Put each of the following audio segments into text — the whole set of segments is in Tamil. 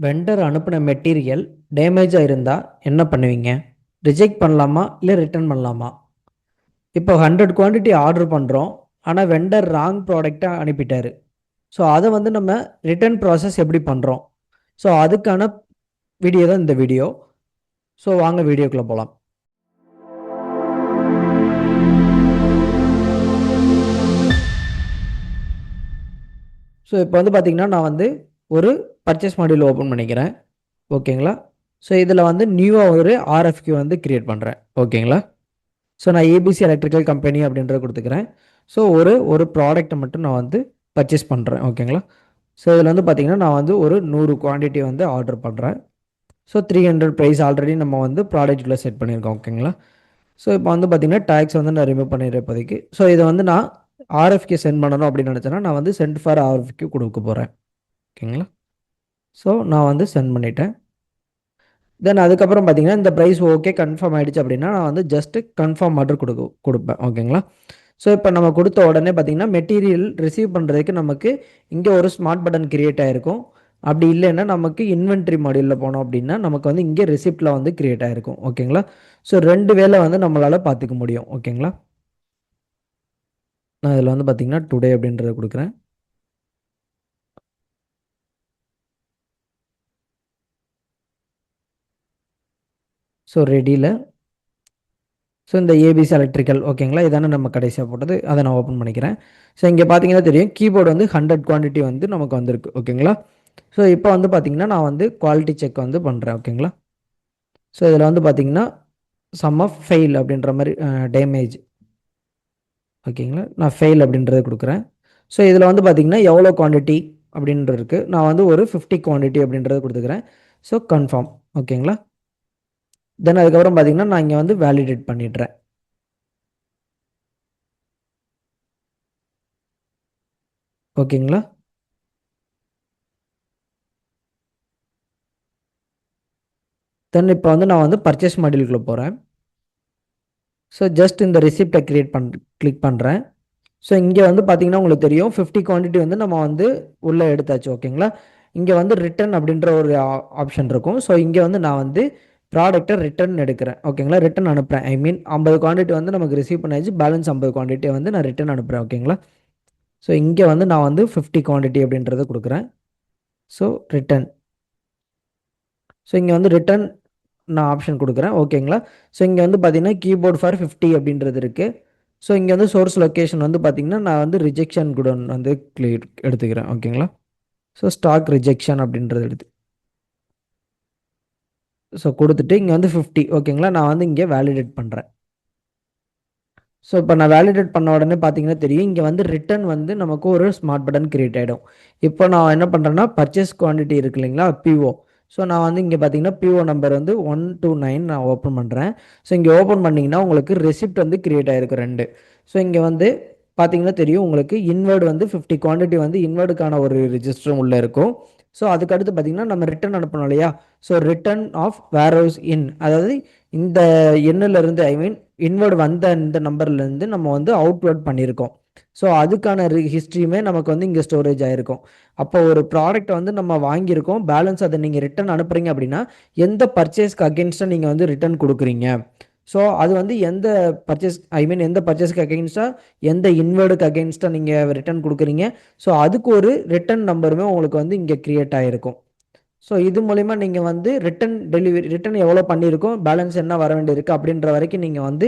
வெண்டர் அனுப்பின மெட்டீரியல் டேமேஜாக இருந்தால் என்ன பண்ணுவீங்க? ரிஜெக்ட் பண்ணலாமா இல்லை ரிட்டர்ன் பண்ணலாமா? இப்போ 100 குவான்டிட்டி ஆர்டர் பண்ணுறோம், ஆனால் வெண்டர் ராங் ப்ராடக்டை அனுப்பிட்டாரு. ஸோ அதை வந்து நம்ம ரிட்டர்ன் ப்ராசஸ் எப்படி பண்ணுறோம்? ஸோ அதுக்கான வீடியோ தான் இந்த வீடியோ. ஸோ வாங்க வீடியோக்குள்ளே போகலாம். ஸோ இப்போ வந்து பார்த்திங்கன்னா நான் வந்து ஒரு பர்ச்சேஸ் மாடியூல் ஓப்பன் பண்ணிக்கிறேன். ஓகேங்களா? ஸோ இதில் வந்து நியூவாக ஒரு ஆர்எஃப்கியூ வந்து க்ரியேட் பண்ணுறேன். ஓகேங்களா? ஸோ நான் ஏபிசி எலக்ட்ரிக்கல் கம்பெனி அப்படின்றத கொடுத்துக்கிறேன். ஸோ ஒரு ப்ராடக்ட்டை மட்டும் நான் வந்து பர்ச்சேஸ் பண்ணுறேன். ஓகேங்களா? ஸோ இதில் வந்து பார்த்திங்கன்னா நான் வந்து ஒரு 100 குவான்டிட்டி வந்து ஆர்டர் பண்ணுறேன். ஸோ 300 ப்ரைஸ் ஆல்ரெடி நம்ம வந்து ப்ராடக்ட்டில் செட் பண்ணியிருக்கோம். ஓகேங்களா? ஸோ இப்போ வந்து பார்த்திங்கன்னா டேக்ஸ் வந்து நான் ரிமூவ் பண்ணிடுறேன் இப்போதைக்கு. ஸோ இதை வந்து நான் ஆர்எஃப்கே சென்ட் பண்ணணும் அப்படின்னு நினச்சேன்னா நான் வந்து சென்ட் ஃபார் ஆர்எஃப்கே கொடுக்க போகிறேன். ஓகேங்களா? ஸோ நான் வந்து சென்ட் பண்ணிட்டேன். தென் அதுக்கப்புறம் பார்த்தீங்கன்னா இந்த ப்ரைஸ் ஓகே கன்ஃபார்ம் ஆகிடுச்சு அப்படின்னா நான் வந்து ஜஸ்ட்டு கன்ஃபார்ம் ஆர்டர் கொடுப்பேன். ஓகேங்களா? ஸோ இப்போ நம்ம கொடுத்த உடனே பார்த்தீங்கன்னா மெட்டீரியல் ரிசீவ் பண்ணுறதுக்கு நமக்கு இங்கே ஒரு ஸ்மார்ட் பட்டன் கிரியேட் ஆகிருக்கும். அப்படி இல்லைன்னா நமக்கு இன்வென்ட்ரி மாடியூலில் போனோம் அப்படின்னா நமக்கு வந்து இங்கே ரிசிப்டில் வந்து கிரியேட் ஆகிருக்கும். ஓகேங்களா? ஸோ 2 வேலை வந்து நம்மளால் பார்த்துக்க முடியும். ஓகேங்களா? நான் இதில் வந்து பார்த்தீங்கன்னா டுடே அப்படின்றத கொடுக்குறேன். ஸோ ரெடியில் ஸோ இந்த ஏபிசி எலக்ட்ரிக்கல் ஓகேங்களா, இதானே நம்ம கடைசியாக போட்டது. அதை நான் ஓப்பன் பண்ணிக்கிறேன். ஸோ இங்கே பார்த்தீங்கன்னா தெரியும் கீபோர்டு வந்து 100 குவான்டிட்டி வந்து நமக்கு வந்திருக்கு. ஓகேங்களா? ஸோ இப்போ வந்து பார்த்தீங்கன்னா நான் வந்து குவாலிட்டி செக் வந்து பண்ணுறேன். ஓகேங்களா? ஸோ இதில் வந்து பார்த்தீங்கன்னா சம் ஆஃப் ஃபெயில் அப்படின்ற மாதிரி டேமேஜ். ஓகேங்களா? நான் ஃபெயில் அப்படின்றத கொடுக்குறேன். ஸோ இதில் வந்து பார்த்தீங்கன்னா எவ்வளோ குவான்டிட்டி அப்படின்றது இருக்குது. நான் வந்து ஒரு 50 குவான்டிட்டி அப்படின்றத கொடுத்துக்கிறேன். So confirm. ஓகேங்களா? தென் அதுக்கப்புறம் பார்த்தீங்கன்னா நான் இங்கே வந்து வேலிடேட் பண்ணிடுறேன். ஓகேங்களா? தென் இப்போ வந்து நான் வந்து பர்ச்சேஸ் மாடியூலுக்குள்ளே போகிறேன். ஸோ ஜஸ்ட் இந்த ரிசிப்டை கிளிக் பண்ணுறேன். ஸோ இங்கே வந்து பார்த்தீங்கன்னா உங்களுக்கு தெரியும் 50 குவான்டிட்டி வந்து நம்ம வந்து உள்ளே எடுத்தாச்சு. ஓகேங்களா? இங்கே வந்து ரிட்டர்ன் அப்படின்ற ஒரு ஆப்ஷன் இருக்கும். ஸோ இங்கே வந்து நான் வந்து ப்ராடக்ட்டை ரிட்டர்ன் எடுக்கிறேன். ஓகேங்களா? ரிட்டர்ன் அனுப்புகிறேன். ஐ மீன் 50 குவான்டிட்டி வந்து நமக்கு ரிசீவ் பண்ணாச்சு. பேலன்ஸ் 50 குவான்டிட்டியை வந்து நான் ரிட்டர்ன் அனுப்புகிறேன். ஓகேங்களா? ஸோ இங்கே வந்து நான் வந்து 50 குவான்டிட்டி அப்படின்றத கொடுக்குறேன். So return. ஸோ இங்கே வந்து ரிட்டர்ன் நான் ஆப்ஷன் கொடுக்குறேன். ஓகேங்களா? ஸோ இங்கே வந்து பார்த்தீங்கன்னா கீபோர்ட் ஃபார் 50 அப்படின்றது இருக்குது. ஸோ இங்கே வந்து சோர்ஸ் லொக்கேஷன் வந்து பார்த்தீங்கன்னா நான் வந்து ரிஜெக்ஷன் குடோன் வந்து எடுத்துக்கிறேன். ஓகேங்களா? ஸோ ஸ்டாக் ரிஜெக்ஷன் அப்படின்றது ஸோ கொடுத்துட்டு இங்கே வந்து 50. ஓகேங்களா? நான் வந்து இங்கே வேலிடேட் பண்ணுறேன். ஸோ இப்போ நான் வேலிடேட் பண்ண உடனே பார்த்தீங்கன்னா தெரியும் இங்கே வந்து ரிட்டர்ன் வந்து நமக்கு ஒரு ஸ்மார்ட் பட்டன் கிரியேட் ஆகிடும். இப்போ நான் என்ன பண்ணுறேன்னா பர்ச்சேஸ் குவான்டிட்டி இருக்கு இல்லைங்களா, பிஓ. ஸோ நான் வந்து இங்கே பார்த்தீங்கன்னா பிஓ நம்பர் வந்து 129 நான் ஓப்பன் பண்ணுறேன். ஸோ இங்கே ஓப்பன் பண்ணிங்கன்னா உங்களுக்கு ரெசிப்ட் வந்து கிரியேட் ஆகிருக்கு 2. ஸோ இங்கே வந்து பார்த்தீங்கன்னா தெரியும் உங்களுக்கு இன்வெர்டு வந்து 50 குவான்டிட்டி வந்து இன்வெர்டுக்கான ஒரு ரிஜிஸ்டரும் உள்ளே இருக்கும். ஸோ அதுக்கடுத்து பார்த்தீங்கன்னா நம்ம ரிட்டர்ன் அனுப்பணும் இல்லையா, so return of warehouse in, அதாவது இந்த எண்ணிலிருந்து ஐ மீன் இன்வெர்ட் வந்த இந்த நம்பர்லேருந்து நம்ம வந்து அவுட்வர்ட் பண்ணியிருக்கோம். ஸோ அதுக்கான ஹிஸ்ட்ரியுமே நமக்கு வந்து இங்கே ஸ்டோரேஜ் ஆகிருக்கும். அப்போ ஒரு ப்ராடக்ட் வந்து நம்ம வாங்கியிருக்கோம், பேலன்ஸ் அதை நீங்கள் ரிட்டர்ன் அனுப்புகிறீங்க அப்படின்னா எந்த பர்ச்சேஸ்க்கு அகெயின்ஸ்டாக நீங்கள் வந்து ரிட்டர்ன் கொடுக்குறீங்க, ஸோ அது வந்து எந்த பர்ச்சேஸ் ஐ மீன் எந்த பர்ச்சேஸ்க்கு அகெயின்ஸ்டாக எந்த இன்வெர்டுக்கு அகெயின்ஸ்டாக நீங்கள் ரிட்டர்ன் கொடுக்குறீங்க, ஸோ அதுக்கு ஒரு ரிட்டர்ன் நம்பருமே உங்களுக்கு வந்து இங்கே க்ரியேட் ஆகிருக்கும். ஸோ இது மூலிமா நீங்கள் வந்து ரிட்டர்ன் எவ்வளோ பண்ணியிருக்கோம், பேலன்ஸ் என்ன வர வேண்டியிருக்கு அப்படின்ற வரைக்கும் நீங்கள் வந்து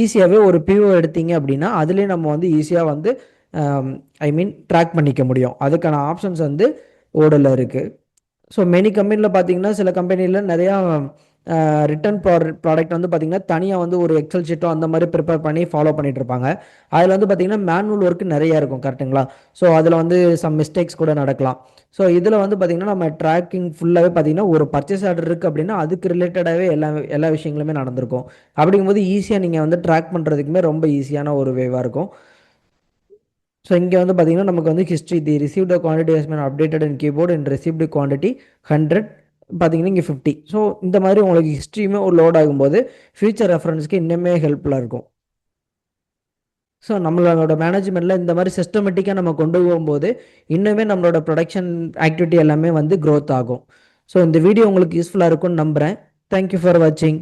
ஈஸியாகவே ஒரு பிஓ எடுத்தீங்க அப்படின்னா அதுலேயே நம்ம வந்து ஈஸியாக வந்து ஐ மீன் ட்ராக் பண்ணிக்க முடியும். அதுக்கான ஆப்ஷன்ஸ் வந்து ஓடல இருக்குது. ஸோ மெனி கம்பெனியில் பார்த்தீங்கன்னா சில கம்பெனியில் நிறையா ரிட்டர்ன் ப்ராடக்ட் வந்து பார்த்தீங்கன்னா தனியாக வந்து ஒரு எக்ஸல் ஷீட்டோ அந்த மாதிரி ப்ரிப்பேர் பண்ணி ஃபாலோ பண்ணிட்டு இருப்பாங்க. அதில் வந்து பார்த்தீங்கன்னா மேனுவல் ஒர்க் நிறையா இருக்கும். கரெக்டுங்களா? ஸோ அதில் வந்து சம் மிஸ்டேக்ஸ் கூட நடக்கலாம். ஸோ இதில் வந்து பார்த்தீங்கன்னா நம்ம ட்ராக்கிங் ஃபுல்லாகவே பார்த்தீங்கன்னா ஒரு பர்ச்சேஸ் ஆர்டர் இருக்குது அப்படின்னா அதுக்கு ரிலேட்டடாகவே எல்லா விஷயங்களுமே நடந்திருக்கும். அப்படிங்கும்போது ஈஸியாக நீங்கள் வந்து ட்ராக் பண்ணுறதுக்குமே ரொம்ப ஈஸியான ஒரு வேவாக இருக்கும். ஸோ இங்கே வந்து பார்த்தீங்கன்னா நமக்கு வந்து history the received quantity has been updated in keyboard and received quantity 100 பார்த்தீங்கன்னா இங்கே 50. ஸோ இந்த மாதிரி உங்களுக்கு ஹிஸ்ட்ரியுமே ஒரு லோட் ஆகும்போது ஃபியூச்சர் ரெஃபரன்ஸ்க்கு இன்னுமே ஹெல்ப்ஃபுல்லாக இருக்கும். ஸோ நம்மளோட மேனேஜ்மெண்ட்டில் இந்த மாதிரி சிஸ்டமேட்டிக்காக நம்ம கொண்டு போகும்போது இன்னுமே நம்மளோட ப்ரொடக்ஷன் ஆக்டிவிட்டி எல்லாமே வந்து க்ரோத் ஆகும். ஸோ இந்த வீடியோ உங்களுக்கு யூஸ்ஃபுல்லாக இருக்கும்னு நம்புகிறேன். தேங்க்யூ ஃபார் வாட்சிங்.